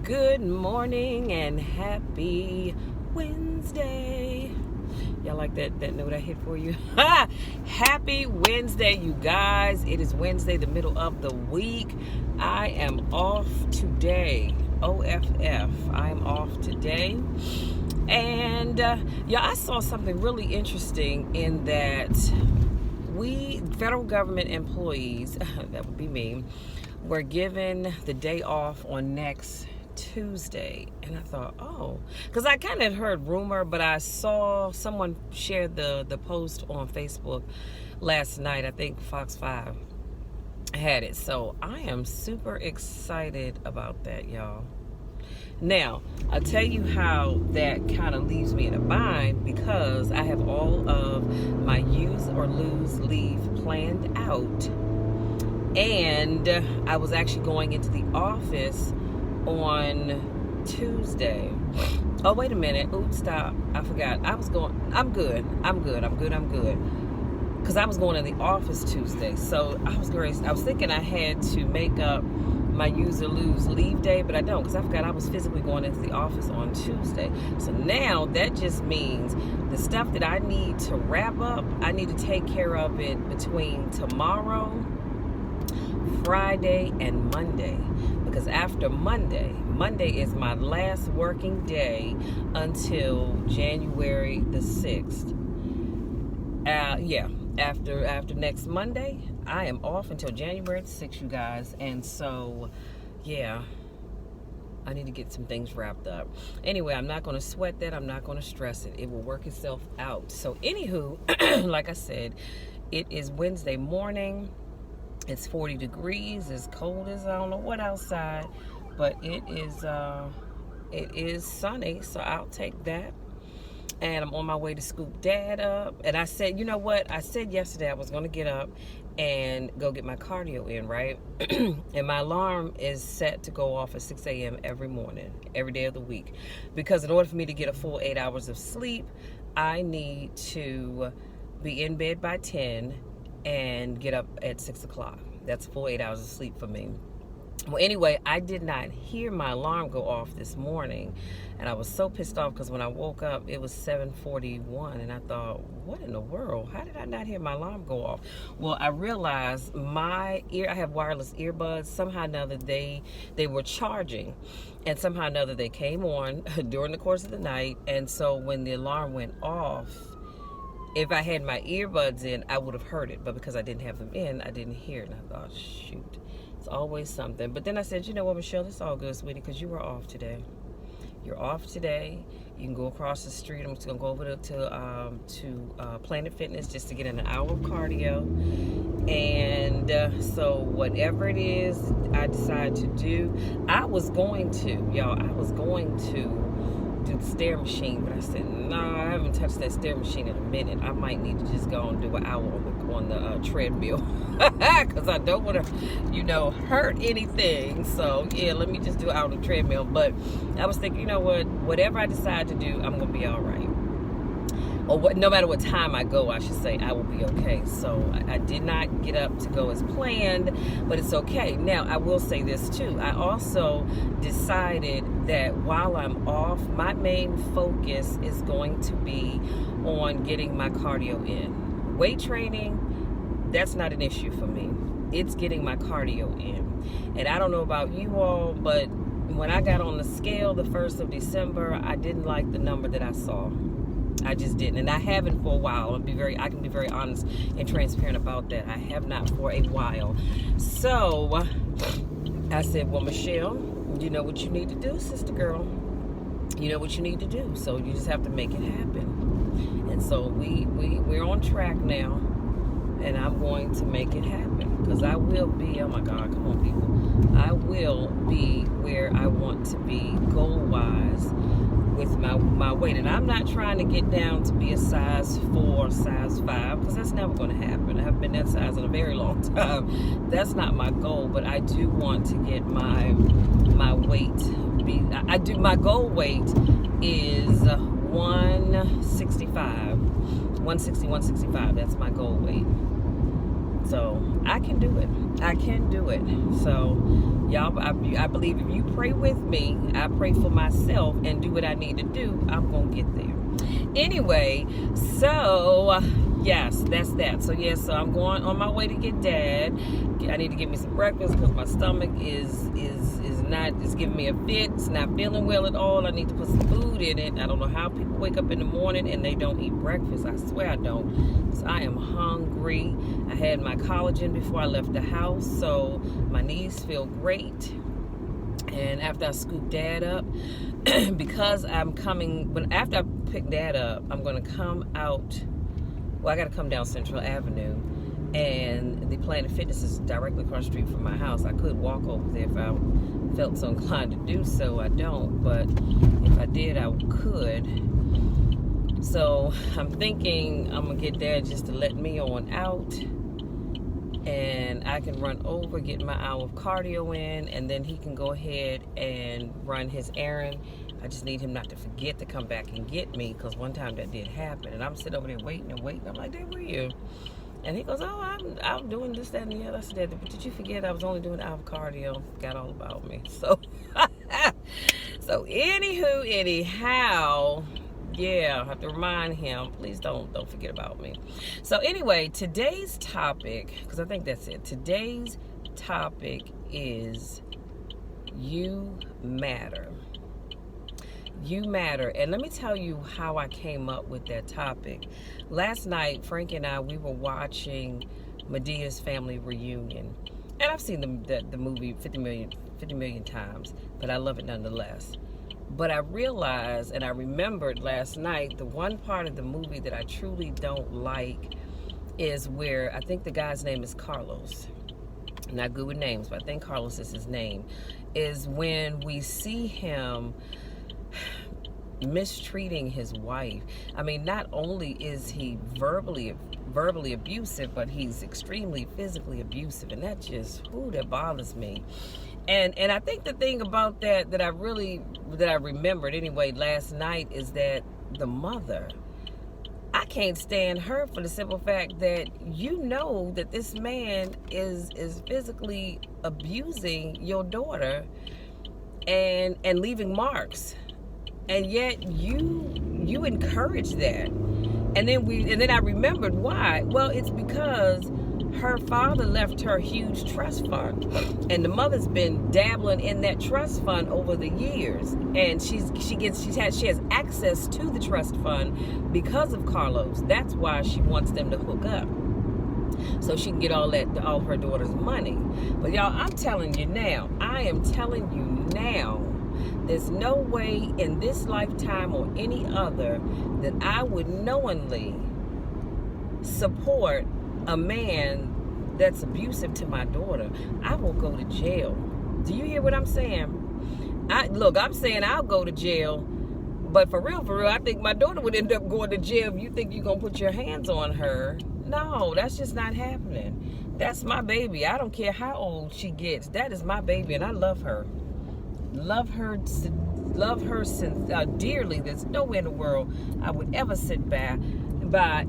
Good morning and happy Wednesday. Y'all like that note I hit for you? Happy Wednesday, you guys. It is Wednesday, the middle of the week. I am off today. OFF. I am off today. And I saw something really interesting in that we federal government employees, that would be me, were given the day off on next Tuesday. And I thought, because I kind of heard rumor, but I saw someone share the post on Facebook last night. I think Fox 5 had it. So I am super excited about that, y'all. Now, I'll tell you how that kind of leaves me in a bind, because I have all of my use or lose leave planned out. And I was actually going into the office on Tuesday. Oh, wait a minute. Oops, stop. I forgot. I'm good. Because I was going in the office Tuesday. So I was thinking I had to make up my use or lose leave day, but I don't, because I forgot I was physically going into the office on Tuesday. So now that just means the stuff that I need to wrap up, I need to take care of it between tomorrow, Friday, and Monday. Because after Monday is my last working day until January the 6th. After next Monday, I am off until January the 6th, you guys. And so, I need to get some things wrapped up. Anyway, I'm not going to sweat that. I'm not going to stress it. It will work itself out. So, anywho, like I said, it is Wednesday morning. It's 40 degrees. It's cold as I don't know what outside. But it is sunny, so I'll take that. And I'm on my way to scoop Dad up. And I said, you know what? I said yesterday I was going to get up and go get my cardio in, right? And my alarm is set to go off at 6 a.m. every morning, every day of the week. Because in order for me to get a full 8 hours of sleep, I need to be in bed by 10 and get up at 6 o'clock. That's a full 8 hours of sleep for me. Well, anyway, I did not hear my alarm go off this morning, and I was so pissed off because when I woke up, it was 7:41, and I thought, what in the world? How did I not hear my alarm go off? Well, I realized I have wireless earbuds. Somehow or another, they were charging, and somehow or another, they came on during the course of the night, and so when the alarm went off, if I had my earbuds in, I would have heard it, but because I didn't have them in, I didn't hear it, and I thought, shoot. Always something. But then I said, you know what, Michelle, it's all good, sweetie, because you were off today. You're off today. You can go across the street. I'm just gonna go over to Planet Fitness just to get in an hour of cardio. And so whatever it is I decide to do, I was going to do the stair machine, but I said, no, I haven't touched that stair machine in a minute. I might need to just go and do an hour on the treadmill, because I don't want to, hurt anything. So let me just do an hour on the treadmill. But I was thinking, you know what, whatever I decide to do, I'm gonna be all right. Or no matter what time I go, I should say, I will be okay. So I did not get up to go as planned, but it's okay. Now, I will say this too. I also decided that while I'm off, my main focus is going to be on getting my cardio in. Weight training, that's not an issue for me. It's getting my cardio in. And I don't know about you all, but when I got on the scale the 1st of December, I didn't like the number that I saw. I just didn't, and I haven't for a while. I can be very honest and transparent about that. I have not for a while. So I said, well, Michelle, you know what you need to do, sister girl. You know what you need to do. So you just have to make it happen. And so we're on track now, and I'm going to make it happen, because I will be, oh my God, come on, people. I will be where I want to be goal-wise with my weight. And I'm not trying to get down to be a size 4, size 5, because that's never going to happen. I haven't been that size in a very long time. That's not my goal, but I do want to get my weight. My goal weight is 165. 160, 165. That's my goal weight. So I can do it. I can do it. So, y'all, I believe if you pray with me, I pray for myself and do what I need to do, I'm going to get there. Anyway, so, yes, that's that. So, yes, so I'm going on my way to get Dad. I need to get me some breakfast because my stomach is not, it's giving me a fit. It's not feeling well at all. I need to put some food in it. I don't know how people wake up in the morning and they don't eat breakfast. I swear I don't. So I am hungry. I had my collagen before I left the house, so my knees feel great. And after I scoop Dad up, because I'm coming, but after I pick Dad up, I'm going to come out. Well, I got to come down Central Avenue. And the Planet Fitness is directly across the street from my house. I could walk over there if I felt so inclined to do so. I don't, but if I did, I could. So I'm thinking I'm going to get Dad just to let me on out. And I can run over, get my hour of cardio in, and then he can go ahead and run his errand. I just need him not to forget to come back and get me, because one time that did happen. And I'm sitting over there waiting and waiting. I'm like, Dad, where are you? And he goes, oh, I'm doing this, that, and the other. I said, but did you forget I was only doing hour of cardio? Got all about me. So, so anyhow, yeah, I have to remind him, please don't forget about me. So anyway, today's topic, because I think that's it. Today's topic is you matter. You matter. And let me tell you how I came up with that topic. Last night, Frank and I, we were watching Madea's family reunion. And I've seen the movie 50 million times, but I love it nonetheless. But I realized, and I remembered last night, the one part of the movie that I truly don't like is where, I think the guy's name is Carlos. Not good with names, but I think Carlos is his name. Is when we see him mistreating his wife. I mean, not only is he verbally abusive, but he's extremely physically abusive, and that just, that bothers me. And I think the thing about that I remembered anyway last night is that the mother, I can't stand her for the simple fact that you know that this man is physically abusing your daughter and leaving marks. And yet you encourage that. And then I remembered why. Well, it's because her father left her a huge trust fund, and the mother's been dabbling in that trust fund over the years, and she has access to the trust fund because of Carlos. That's why she wants them to hook up, so she can get all her daughter's money. But y'all, I'm telling you now, there's no way in this lifetime or any other that I would knowingly support a man that's abusive to my daughter. I will go to jail. Do you hear what I'm saying? I'm saying I'll go to jail, but for real, I think my daughter would end up going to jail if you think you're going to put your hands on her. No, that's just not happening. That's my baby. I don't care how old she gets. That is my baby, and I love her. Love her dearly. There's nowhere in the world I would ever sit by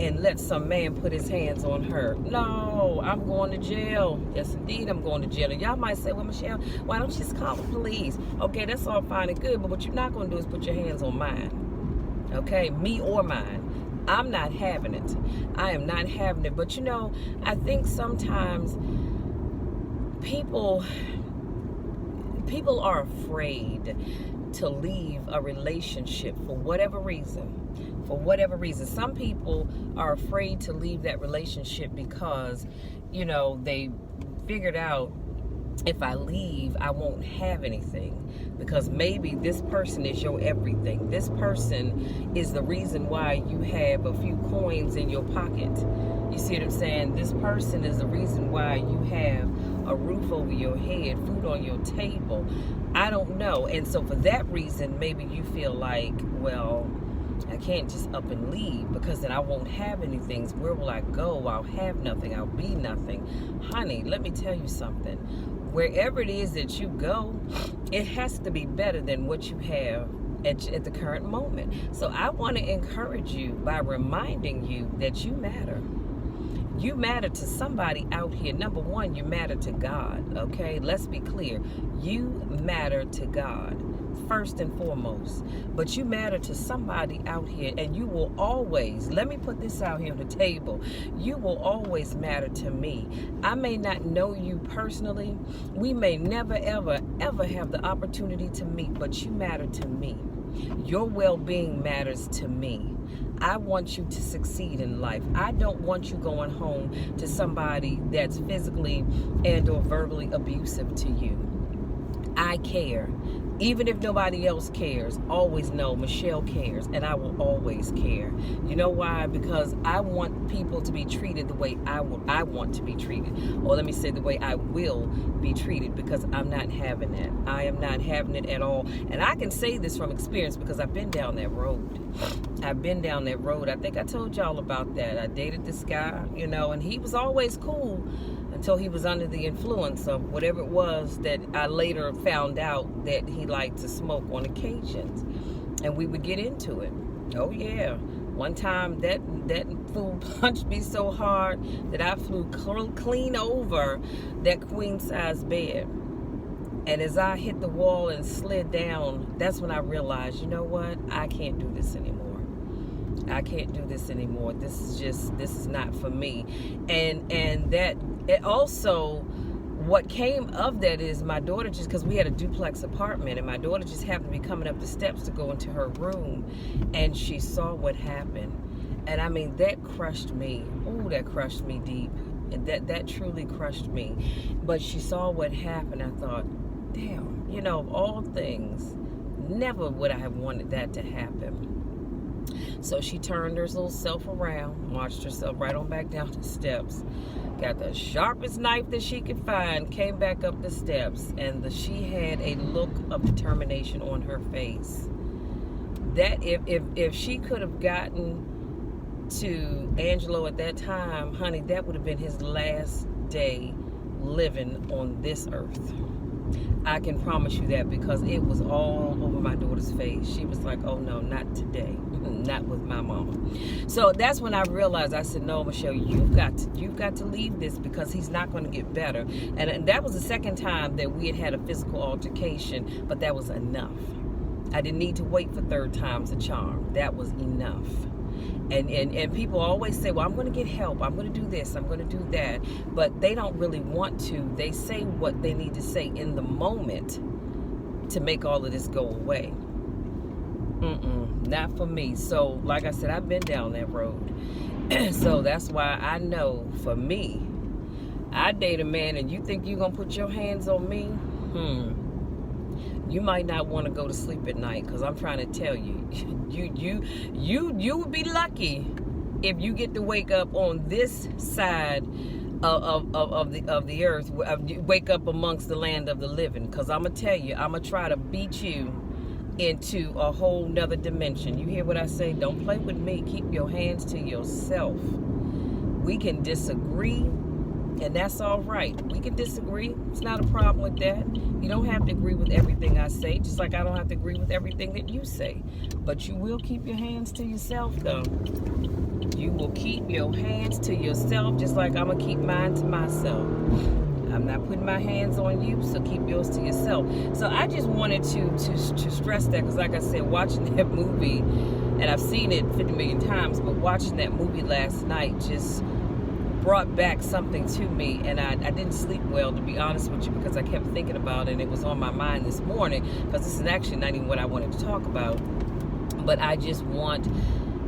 and let some man put his hands on her. No, I'm going to jail. Yes, indeed, I'm going to jail. And y'all might say, well, Michelle, why don't you just call the police? Okay, that's all fine and good, but what you're not going to do is put your hands on mine. Okay, me or mine. I'm not having it. I am not having it. But I think sometimes people are afraid to leave a relationship for whatever reason. Some people are afraid to leave that relationship because, they figured out, if I leave, I won't have anything, because maybe this person is your everything. This person is the reason why you have a few coins in your pocket. You see what I'm saying? This person is the reason why you have a roof over your head, food on your table. I don't know. And so for that reason, maybe you feel like, well, I can't just up and leave, because then I won't have anything. Where will I go? I'll have nothing. I'll be nothing. Honey, let me tell you something. Wherever it is that you go, it has to be better than what you have at the current moment. So I want to encourage you by reminding you that you matter. You matter to somebody out here. Number one, you matter to God, okay? Let's be clear. You matter to God first and foremost. But you matter to somebody out here, and you will always, let me put this out here on the table, you will always matter to me. I may not know you personally. We may never, ever, ever have the opportunity to meet, but you matter to me. Your well-being matters to me. I want you to succeed in life. I don't want you going home to somebody that's physically and or verbally abusive to you. I care. Even if nobody else cares, always know Michelle cares, and I will always care. You know why? Because I want people to be treated the way I want to be treated. Or let me say the way I will be treated, because I'm not having that. I am not having it at all. And I can say this from experience because I've been down that road. I've been down that road. I think I told y'all about that. I dated this guy, you know, and he was always cool until he was under the influence of whatever it was that I later found out that he liked to smoke on occasions. And we would get into it. Oh yeah. One time that fool punched me so hard that I flew clean over that queen size bed. And as I hit the wall and slid down, that's when I realized, you know what? I can't do this anymore. I can't do this anymore. This is not for me. And that it also, what came of that is my daughter just, because we had a duplex apartment, and my daughter just happened to be coming up the steps to go into her room, and she saw what happened. And I mean, that crushed me. Ooh, that crushed me deep. And that truly crushed me. But she saw what happened. I thought, damn, you know, of all things, never would I have wanted that to happen. So she turned her little self around, marched herself right on back down the steps, got the sharpest knife that she could find, came back up the steps, and she had a look of determination on her face. That if she could have gotten to Angelo at that time, honey, that would have been his last day living on this earth. I can promise you that, because it was all over my daughter's face. She was like, oh no, not today. Not with my mama. So that's when I realized, I said, no, Michelle, you've got to leave this, because he's not going to get better. And that was the second time that we had a physical altercation, but that was enough. I didn't need to wait for third time's a charm. That was enough. And people always say, well, I'm going to get help. I'm going to do this. I'm going to do that. But they don't really want to. They say what they need to say in the moment to make all of this go away. Not for me. So, like I said, I've been down that road. So that's why I know, for me, I date a man, and you think you're going to put your hands on me? You might not want to go to sleep at night, because I'm trying to tell you, you would be lucky if you get to wake up on this side of the earth, wake up amongst the land of the living. Because I'm gonna tell you, I'm gonna try to beat you into a whole nother dimension. You hear what I say? Don't play with me. Keep your hands to yourself. We can disagree, and that's all right. We can disagree. It's not a problem with that. You don't have to agree with everything I say, just like I don't have to agree with everything that you say. But you will keep your hands to yourself, though. You will keep your hands to yourself, just like I'm going to keep mine to myself. I'm not putting my hands on you, so keep yours to yourself. So I just wanted to stress that, because like I said, watching that movie, and I've seen it 50 million times, but watching that movie last night just brought back something to me, and I didn't sleep well, to be honest with you, because I kept thinking about it, and it was on my mind this morning, because this is actually not even what I wanted to talk about. But I just want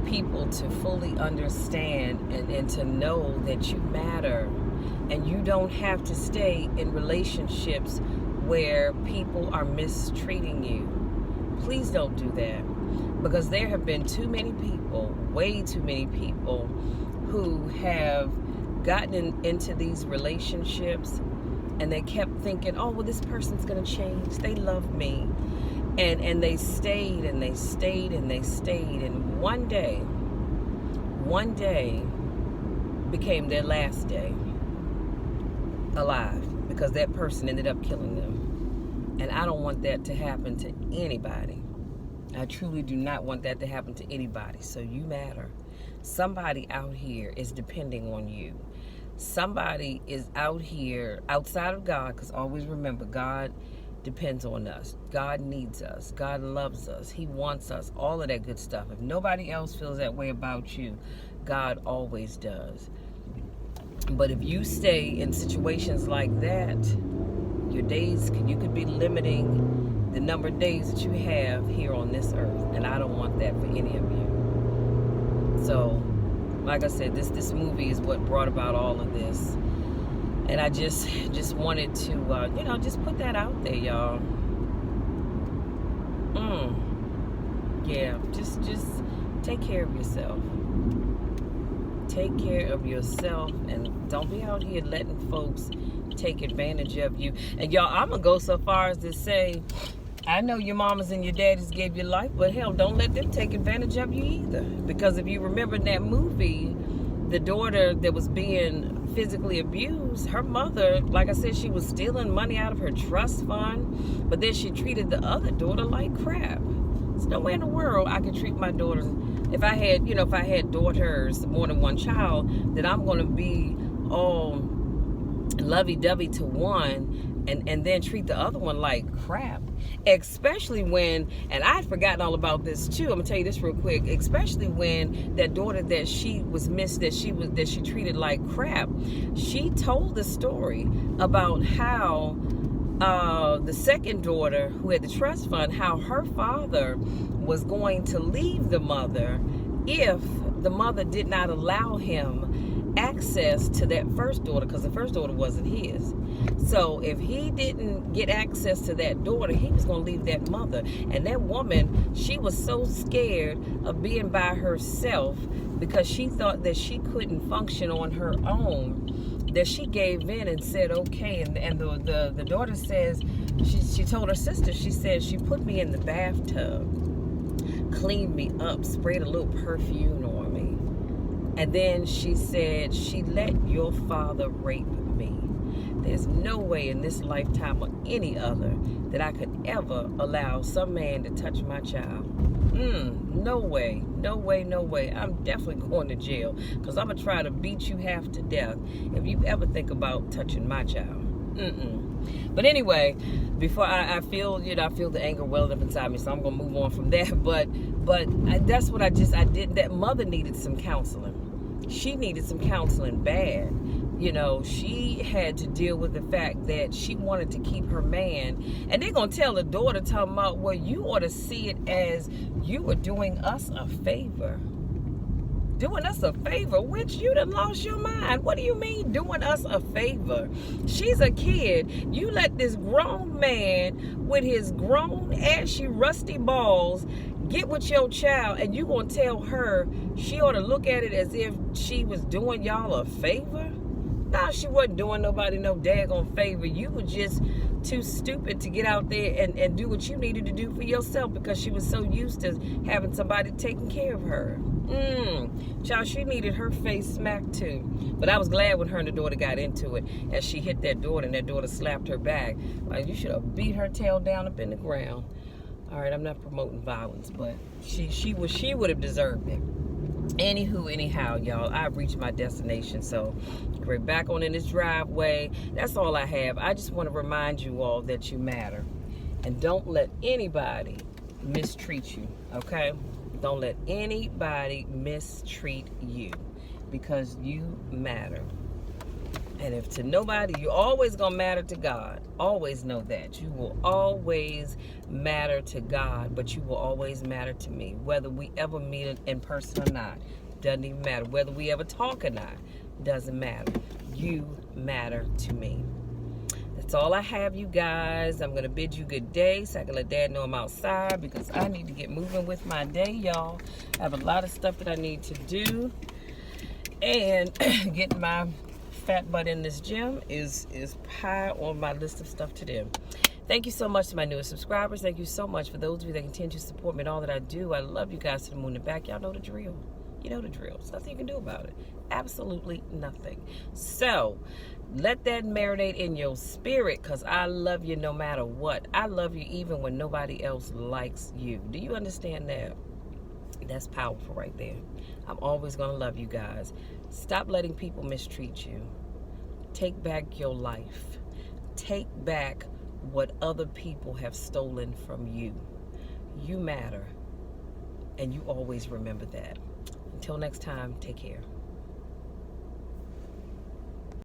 people to fully understand and to know that you matter, and you don't have to stay in relationships where people are mistreating you. Please don't do that, because there have been too many people, way too many people, who have gotten into these relationships, and they kept thinking, oh, well, this person's gonna change, they love me, and they stayed and they stayed and they stayed, and one day became their last day alive, because that person ended up killing them. And I don't want that to happen to anybody. I truly do not want that to happen to anybody. So you matter. Somebody out here is depending on you. somebody is out here outside of God, because always remember, God depends on us. God needs us. God loves us. He wants us. All of that good stuff. If nobody else feels that way about you, God always does. But if you stay in situations like that, your days, you could be limiting the number of days that you have here on this earth. And I don't want that for any of you. So, like I said, this movie is what brought about all of this. And I just wanted to, just put that out there, y'all. Yeah, just take care of yourself. Take care of yourself, and don't be out here letting folks take advantage of you. And y'all, I'm gonna go so far as to say, I know your mamas and your daddies gave you life, but hell, don't let them take advantage of you either. Because if you remember in that movie, the daughter that was being physically abused, her mother, like I said, she was stealing money out of her trust fund, but then she treated the other daughter like crap. There's no way in the world I could treat my daughters, if I had daughters, more than one child, that I'm going to be all lovey-dovey to one and then treat the other one like crap. Especially when, and I'd forgotten all about this too, I'm gonna tell you this real quick, especially when that daughter that she was missed, that she treated like crap, she told the story about how the second daughter who had the trust fund, how her father was going to leave the mother if the mother did not allow him access to that first daughter, because the first daughter wasn't his. So if he didn't get access to that daughter, he was going to leave that mother. And that woman, she was so scared of being by herself because she thought that she couldn't function on her own, that she gave in and said okay. And the daughter says, she told her sister, she said, she put me in the bathtub, cleaned me up, sprayed a little perfume on me, and then she said, she let your father rape me. There's no way in this lifetime or any other that I could ever allow some man to touch my child. No way, no way, no way. I'm definitely going to jail, because I'm going to try to beat you half to death if you ever think about touching my child. But anyway, before I feel, I feel the anger welling up inside me, so I'm going to move on from that. But that's what I did. That mother needed some counseling. She needed some counseling bad. She had to deal with the fact that she wanted to keep her man. And they're going to tell the daughter, talking about, well, you ought to see it as you were doing us a favor. Doing us a favor? Which you done lost your mind. What do you mean doing us a favor? She's a kid. You let this grown man with his grown, ashy, rusty balls get with your child, and you gonna tell her she ought to look at it as if she was doing y'all a favor? No, she wasn't doing nobody no daggone favor. You were just too stupid to get out there and do what you needed to do for yourself, because she was so used to having somebody taking care of her. Child, she needed her face smacked too. But I was glad when her and the daughter got into it, and she hit that daughter, and that daughter slapped her back. Like, you should have beat her tail down up in the ground. All right, I'm not promoting violence, but she would have deserved it. Anywho, anyhow, y'all, I've reached my destination, so we're back on in this driveway. That's all I have. I just want to remind you all that you matter, and don't let anybody mistreat you, okay? Don't let anybody mistreat you, because you matter. And if to nobody, you're always going to matter to God. Always know that. You will always matter to God, but you will always matter to me. Whether we ever meet in person or not, doesn't even matter. Whether we ever talk or not, doesn't matter. You matter to me. That's all I have, you guys. I'm going to bid you good day so I can let Dad know I'm outside, because I need to get moving with my day, y'all. I have a lot of stuff that I need to do. And getting my fat butt in this gym is high on my list of stuff to do. Thank you so much to my newest subscribers. Thank you so much for those of you that continue to support me in all that I do. I love you guys to the moon and back. Y'all know the drill. You know the drill. There's nothing you can do about it. Absolutely nothing. So let that marinate in your spirit, because I love you no matter what. I love you even when nobody else likes you. Do you understand that? That's powerful right there. I'm always going to love you guys. Stop letting people mistreat you. Take back your life. Take back what other people have stolen from you. You matter, and you always remember that. Until next time, take care.